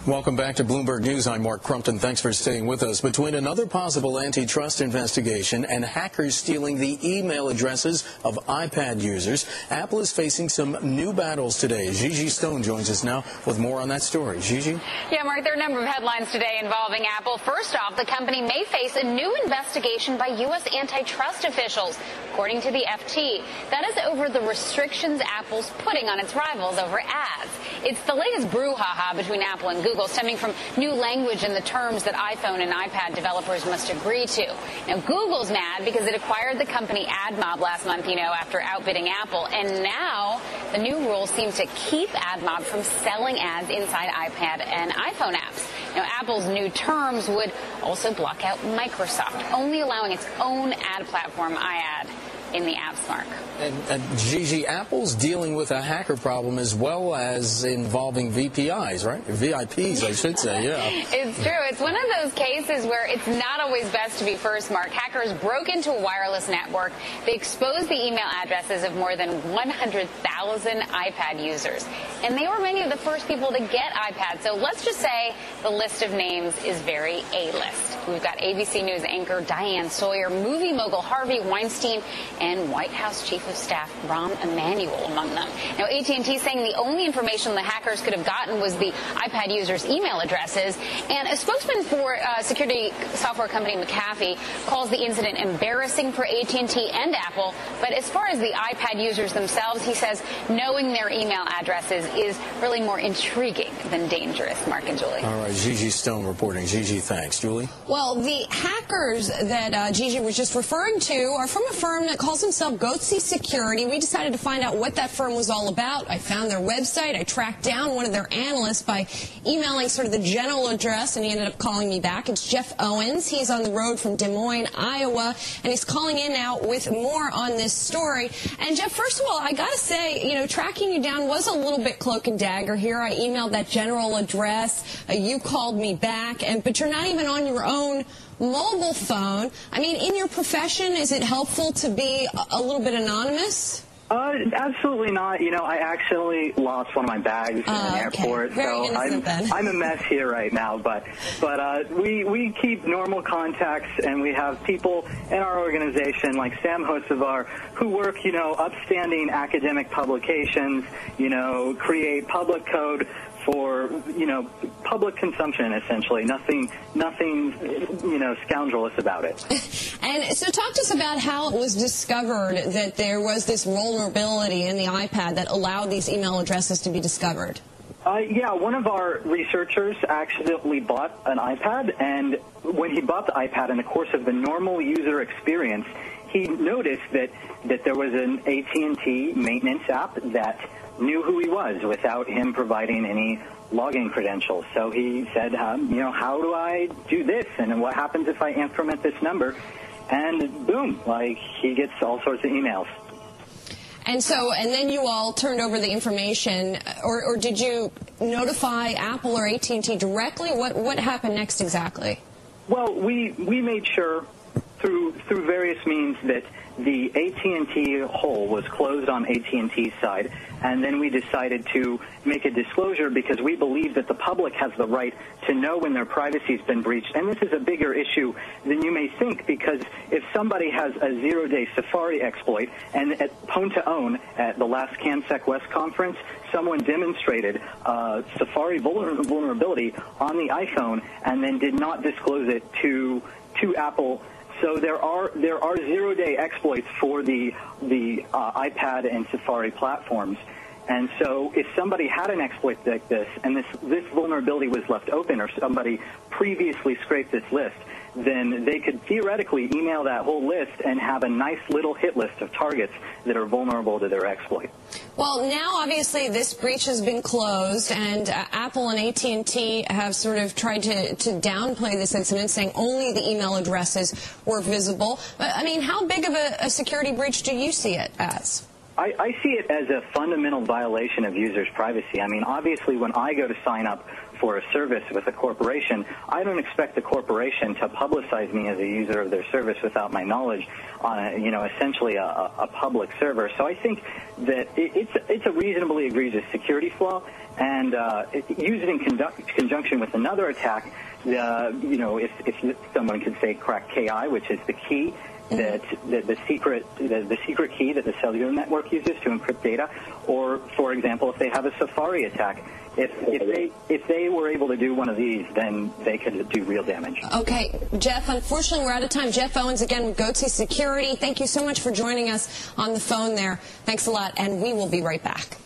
Welcome back to Bloomberg News. I'm Mark Crumpton. Thanks for staying with us. Between another possible antitrust investigation and hackers stealing the email addresses of iPad users, Apple is facing some new battles today. Gigi Stone joins us now with more on that story. Gigi? Yeah, Mark, there are a number of headlines today involving Apple. First off, the company may face a new investigation by U.S. antitrust officials, according to the FT. That is over the restrictions Apple's putting on its rivals over ads. It's the latest brouhaha between Apple and Google, stemming from new language in the terms that iPhone and iPad developers must agree to. Now, Google's mad because it acquired the company AdMob last month, after outbidding Apple. And now the new rules seem to keep AdMob from selling ads inside iPad and iPhone apps. Now, Apple's new terms would also block out Microsoft, only allowing its own ad platform, iAd, in the apps, Mark. And Gigi, Apple's dealing with a hacker problem as well as involving VPIs, right? VIPs, I should say, yeah. It's true. It's one of those cases where it's not always best to be first, Mark. Hackers broke into a wireless network. They exposed the email addresses of more than 100,000 iPad users. And they were many of the first people to get iPads. So let's just say the list of names is very A-list. We've got ABC News anchor Diane Sawyer, movie mogul Harvey Weinstein, and White House Chief of Staff Rahm Emanuel among them. Now, AT&T saying the only information the hackers could have gotten was the iPad users' email addresses. And a spokesman for security software company McAfee calls the incident embarrassing for AT&T and Apple. But as far as the iPad users themselves, he says knowing their email addresses is really more intriguing than dangerous. Mark and Julie. All right, Gigi Stone reporting. Gigi, thanks. Julie? Well, the hackers that Gigi was just referring to are from a firm that calls himself Goatse Security. We decided to find out what that firm was all about. I found their website. I tracked down one of their analysts by emailing sort of the general address, and he ended up calling me back. It's Jeff Owens. He's on the road from Des Moines, Iowa, and he's calling in now with more on this story. And, Jeff, first of all, I got to say, tracking you down was a little bit cloak and dagger here. I emailed that general address. You called me back, but you're not even on your own mobile phone. I mean, in your profession, is it helpful to be a little bit anonymous? Absolutely not. I accidentally lost one of my bags in an airport, so I'm a mess here right now. But we keep normal contacts, and we have people in our organization like Sam Hocevar who work, upstanding academic publications, create public code for, public consumption, essentially. Nothing, scoundrelous about it. And so talk to us about how it was discovered that there was this vulnerability in the iPad that allowed these email addresses to be discovered. Yeah, one of our researchers accidentally bought an iPad, and when he bought the iPad in the course of the normal user experience, he noticed that there was an AT&T maintenance app that knew who he was without him providing any login credentials. So he said, how do I do this? And what happens if I increment this number? And boom, he gets all sorts of emails. And then you all turned over the information, or did you notify Apple or AT&T directly? What happened next exactly? Well, we made sure through various means that the AT&T hole was closed on AT&T's side, and then we decided to make a disclosure because we believe that the public has the right to know when their privacy has been breached. And this is a bigger issue than you may think, because if somebody has a zero-day Safari exploit, and at Ponta Own at the last CanSec West conference, someone demonstrated Safari vulnerability on the iPhone and then did not disclose it to Apple. So there are zero-day exploits for the iPad and Safari platforms. And so if somebody had an exploit like this, and this vulnerability was left open, or somebody previously scraped this list, then they could theoretically email that whole list and have a nice little hit list of targets that are vulnerable to their exploit. Well, now obviously this breach has been closed, and Apple and AT&T have sort of tried to downplay this incident, saying only the email addresses were visible. But, I mean, how big of a security breach do you see it as? I see it as a fundamental violation of users' privacy. I mean, obviously, when I go to sign up for a service with a corporation, I don't expect the corporation to publicize me as a user of their service without my knowledge on, essentially a public server. So I think that it's a reasonably egregious security flaw, and use it in conjunction with another attack. If someone could say crack KI, which is the key. That the secret key that the cellular network uses to encrypt data, or for example, if they have a Safari attack, if they were able to do one of these, then they could do real damage. Okay, Jeff. Unfortunately, we're out of time. Jeff Owens again with Goatse Security. Thank you so much for joining us on the phone there. Thanks a lot, and we will be right back.